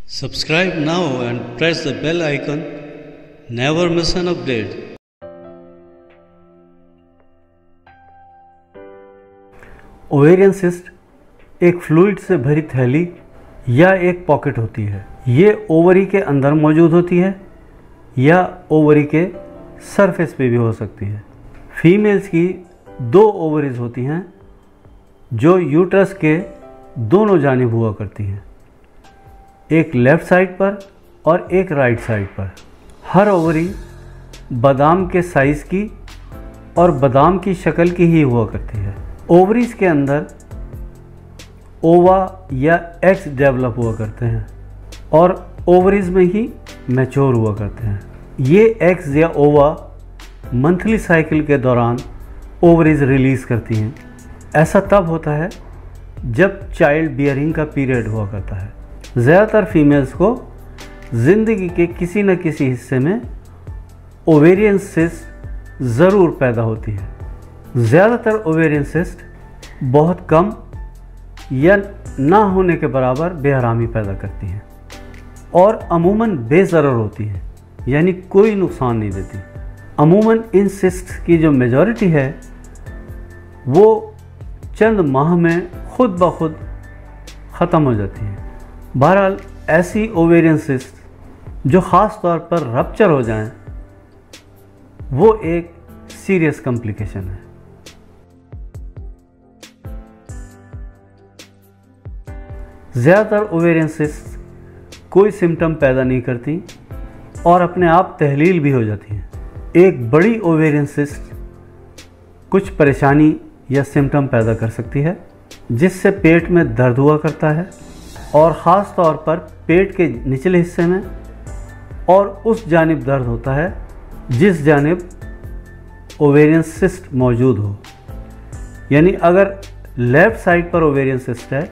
Subscribe now and press the bell icon. Never miss an update. Ovarian cyst एक fluid से भरी थैली या एक पॉकेट होती है। ये ओवरी के अंदर मौजूद होती है या ओवरी के सरफेस पे भी हो सकती है। फीमेल्स की दो ओवरीज होती हैं जो यूट्रस के दोनों जानिब हुआ करती हैं, एक लेफ़्ट साइड पर और एक राइट साइड पर। हर ओवरी बादाम के साइज़ की और बादाम की शक्ल की ही हुआ करती है। ओवरीज के अंदर ओवा या एग्स डेवलप हुआ करते हैं और ओवरीज में ही मैच्योर हुआ करते हैं। ये एग्स या ओवा मंथली साइकिल के दौरान ओवरीज रिलीज़ करती हैं। ऐसा तब होता है जब चाइल्ड बियरिंग का पीरियड हुआ करता है। ज़्यादातर फीमेल्स को ज़िंदगी के किसी न किसी हिस्से में ओवेरियन सिस्ट ज़रूर पैदा होती है। ज़्यादातर ओवेरियन सिस्ट बहुत कम या ना होने के बराबर बेआरामी पैदा करती हैं और अमूमन बेज़रर होती हैं, यानी कोई नुकसान नहीं देती। अमूमन इन सिस्ट की जो मेजॉरिटी है वो चंद माह में खुद ब खुद ख़त्म हो जाती है। बहरहाल ऐसी ओवेरियन सिस्ट जो ख़ास तौर पर रप्चर हो जाएं, वो एक सीरियस कॉम्प्लिकेशन है। ज़्यादातर ओवेरियन सिस्ट कोई सिम्टम पैदा नहीं करती और अपने आप तहलील भी हो जाती हैं। एक बड़ी ओवेरियन सिस्ट कुछ परेशानी या सिम्टम पैदा कर सकती है, जिससे पेट में दर्द हुआ करता है और ख़ास तौर पर पेट के निचले हिस्से में, और उस जानिब दर्द होता है जिस जानिब ओवेरियन सिस्ट मौजूद हो। यानी अगर लेफ़्ट साइड पर ओवेरियन सिस्ट है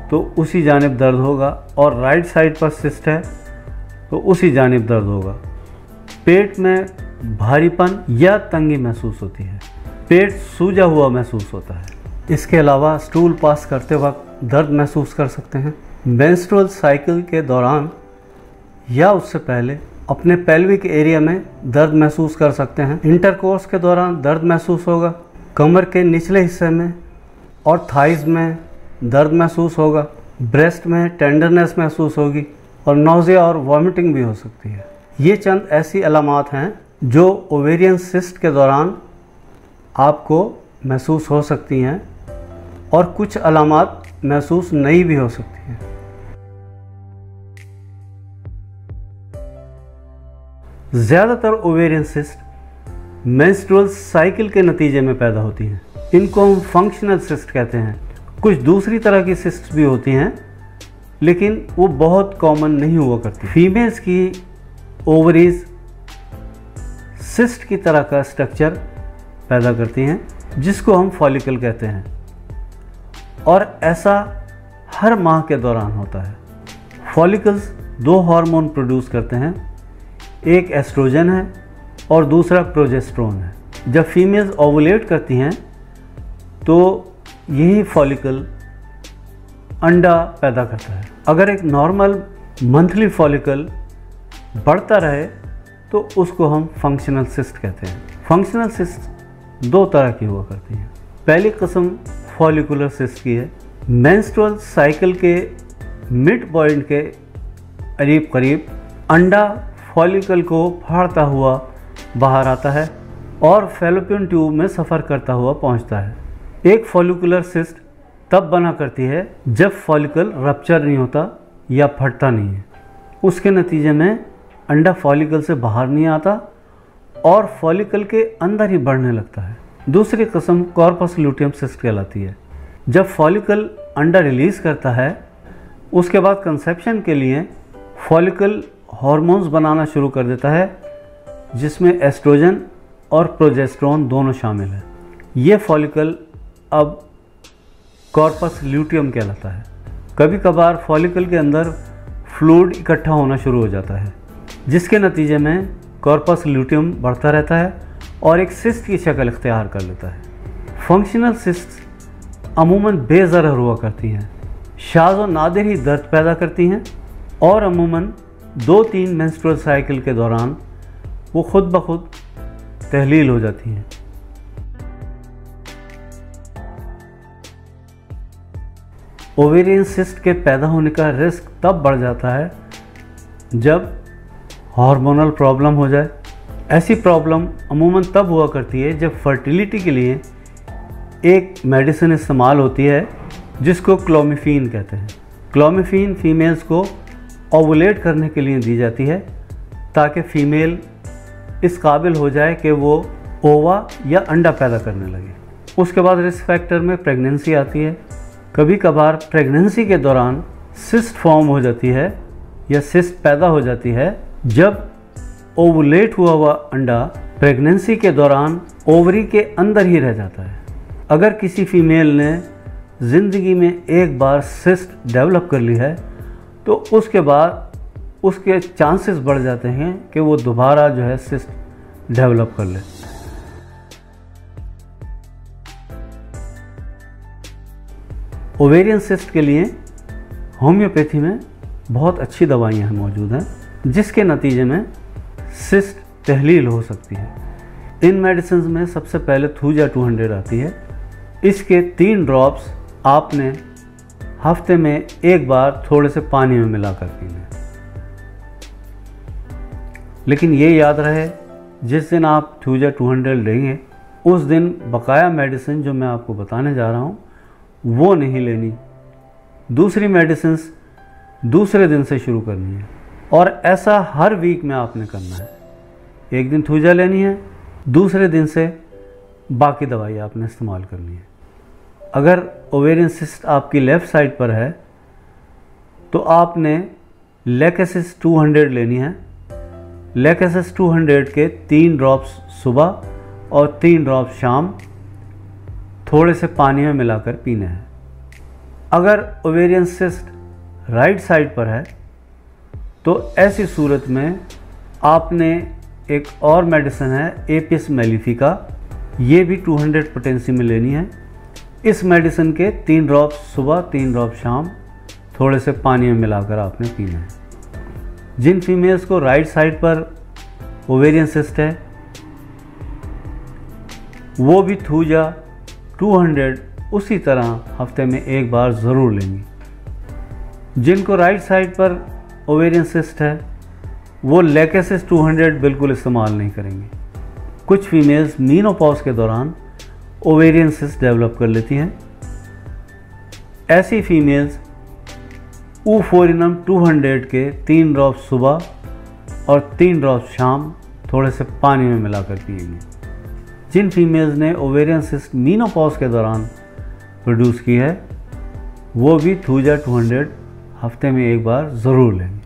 तो उसी जानिब दर्द होगा और राइट साइड पर सिस्ट है तो उसी जानिब दर्द होगा। पेट में भारीपन या तंगी महसूस होती है, पेट सूजा हुआ महसूस होता है। इसके अलावा स्टूल पास करते वक्त दर्द महसूस कर सकते हैं। मेंस्ट्रुअल साइकिल के दौरान या उससे पहले अपने पेल्विक एरिया में दर्द महसूस कर सकते हैं। इंटरकोर्स के दौरान दर्द महसूस होगा, कमर के निचले हिस्से में और थाइज़ में दर्द महसूस होगा, ब्रेस्ट में टेंडरनेस महसूस होगी और नौज़िया और वॉमिटिंग भी हो सकती है। ये चंद ऐसी अलामात हैं जो ओवेरियन सिस्ट के दौरान आपको महसूस हो सकती हैं और कुछ अलामात महसूस नहीं भी हो सकती हैं। ज़्यादातर ओवेरियन सिस्ट मेंस्ट्रुअल साइकिल के नतीजे में पैदा होती हैं। इनको हम फंक्शनल सिस्ट कहते हैं। कुछ दूसरी तरह की सिस्ट भी होती हैं लेकिन वो बहुत कॉमन नहीं हुआ करती। फीमेल्स की ओवरीज सिस्ट की तरह का स्ट्रक्चर पैदा करती हैं जिसको हम फॉलिकल कहते हैं, और ऐसा हर माह के दौरान होता है। फॉलिकल्स दो हार्मोन प्रोड्यूस करते हैं, एक एस्ट्रोजन है और दूसरा प्रोजेस्टेरोन है। जब फीमेल्स ओवुलेट करती हैं तो यही फॉलिकल अंडा पैदा करता है। अगर एक नॉर्मल मंथली फॉलिकल बढ़ता रहे तो उसको हम फंक्शनल सिस्ट कहते हैं। फंक्शनल सिस्ट दो तरह की हुआ करती हैं। पहली किस्म फॉलिकुलर सिस्ट की है। मेंस्ट्रुअल साइकिल के मिड पॉइंट के करीब करीब अंडा फॉलिकल को फाड़ता हुआ बाहर आता है और फैलोपियन ट्यूब में सफ़र करता हुआ पहुंचता है। एक फॉलिकुलर सिस्ट तब बना करती है जब फॉलिकल रप्चर नहीं होता या फटता नहीं है। उसके नतीजे में अंडा फॉलिकल से बाहर नहीं आता और फॉलिकल के अंदर ही बढ़ने लगता है। दूसरी किस्म कॉर्पस ल्यूटियम सिस्ट कहलाती है। जब फॉलिकल अंडा रिलीज़ करता है उसके बाद कंसेप्शन के लिए फॉलिकल हार्मोन्स बनाना शुरू कर देता है जिसमें एस्ट्रोजन और प्रोजेस्टेरोन दोनों शामिल हैं। ये फॉलिकल अब कॉर्पस ल्यूटियम कहलाता है। कभी कभार फॉलिकल के अंदर फ्लूइड इकट्ठा होना शुरू हो जाता है जिसके नतीजे में कॉर्पस ल्यूटियम बढ़ता रहता है और एक सिस्ट की शक्ल इख्तियार कर लेता है। फंक्शनल सिस्ट अमूमन बेज़रर हुआ करती हैं, शाज़ व नादिर ही दर्द पैदा करती हैं और अमूमन 2-3 मेंस्ट्रुअल साइकिल के दौरान वो खुद ब खुद तहलील हो जाती हैं। ओवेरियन सिस्ट के पैदा होने का रिस्क तब बढ़ जाता है जब हार्मोनल प्रॉब्लम हो जाए। ऐसी प्रॉब्लम अमूमन तब हुआ करती है जब फर्टिलिटी के लिए एक मेडिसिन इस्तेमाल होती है जिसको क्लोमिफीन कहते हैं। क्लोमिफीन फीमेल्स को ओवुलेट करने के लिए दी जाती है ताकि फ़ीमेल इस काबिल हो जाए कि वो ओवा या अंडा पैदा करने लगे। उसके बाद रिस्क फैक्टर में प्रेगनेंसी आती है। कभी कभार प्रेगनेंसी के दौरान सिस्ट फॉर्म हो जाती है या सिस्ट पैदा हो जाती है जब ओवुलेट हुआ अंडा प्रेगनेंसी के दौरान ओवरी के अंदर ही रह जाता है। अगर किसी फीमेल ने ज़िंदगी में एक बार सिस्ट डेवलप कर ली है तो उसके बाद उसके चांसेस बढ़ जाते हैं कि वो दोबारा जो है सिस्ट डेवलप कर ले। ओवेरियन सिस्ट के लिए होम्योपैथी में बहुत अच्छी दवाइयाँ मौजूद हैं जिसके नतीजे में सिस्ट तहलील हो सकती है। इन मेडिसिन में सबसे पहले थूजा 200 आती है। इसके 3 ड्रॉप्स आपने हफ्ते में एक बार थोड़े से पानी में मिलाकर पीने। लेकिन ये याद रहे, जिस दिन आप थूजा 200 लेंगे उस दिन बकाया मेडिसिन जो मैं आपको बताने जा रहा हूँ वो नहीं लेनी। दूसरी मेडिसिन दूसरे दिन से शुरू करनी है और ऐसा हर वीक में आपने करना है। एक दिन थूजा लेनी है, दूसरे दिन से बाकी दवाई आपने इस्तेमाल करनी है। अगर ओवेरियन सिस्ट आपकी लेफ़्ट साइड पर है तो आपने लेकेसिस 200 लेनी है। लेकेसिस 200 के 3 ड्रॉप्स सुबह और 3 ड्रॉप्स शाम थोड़े से पानी में मिलाकर पीने हैं। अगर ओवेरियन सिस्ट राइट साइड पर है तो ऐसी सूरत में आपने एक और मेडिसिन है एपिस मेलिफिका, ये भी 200 पोटेंसी में लेनी है। इस मेडिसिन के 3 ड्रॉप्स सुबह 3 ड्रॉप शाम थोड़े से पानी में मिलाकर आपने पीना है। जिन फीमेल्स को राइट साइड पर ओवेरियन सिस्ट है वो भी थूजा 200 उसी तरह हफ्ते में एक बार ज़रूर लेंगी। जिनको राइट साइड पर ओवेरियन सिस्ट है वो लेकेसिस 200 बिल्कुल इस्तेमाल नहीं करेंगे। कुछ फीमेल्स मीनोपॉज के दौरान ओवेरियन सिस्ट डेवलप कर लेती हैं। ऐसी फीमेल्स ऊफोरिनम 200 के 3 ड्रॉप सुबह और 3 ड्रॉप शाम थोड़े से पानी में मिलाकर पिएंगे। जिन फीमेल्स ने ओवेरियन सिस्ट मीनोपॉज के दौरान प्रोड्यूस की है वो भी थूजा 200 हफ्ते में एक बार ज़रूर लेंगे।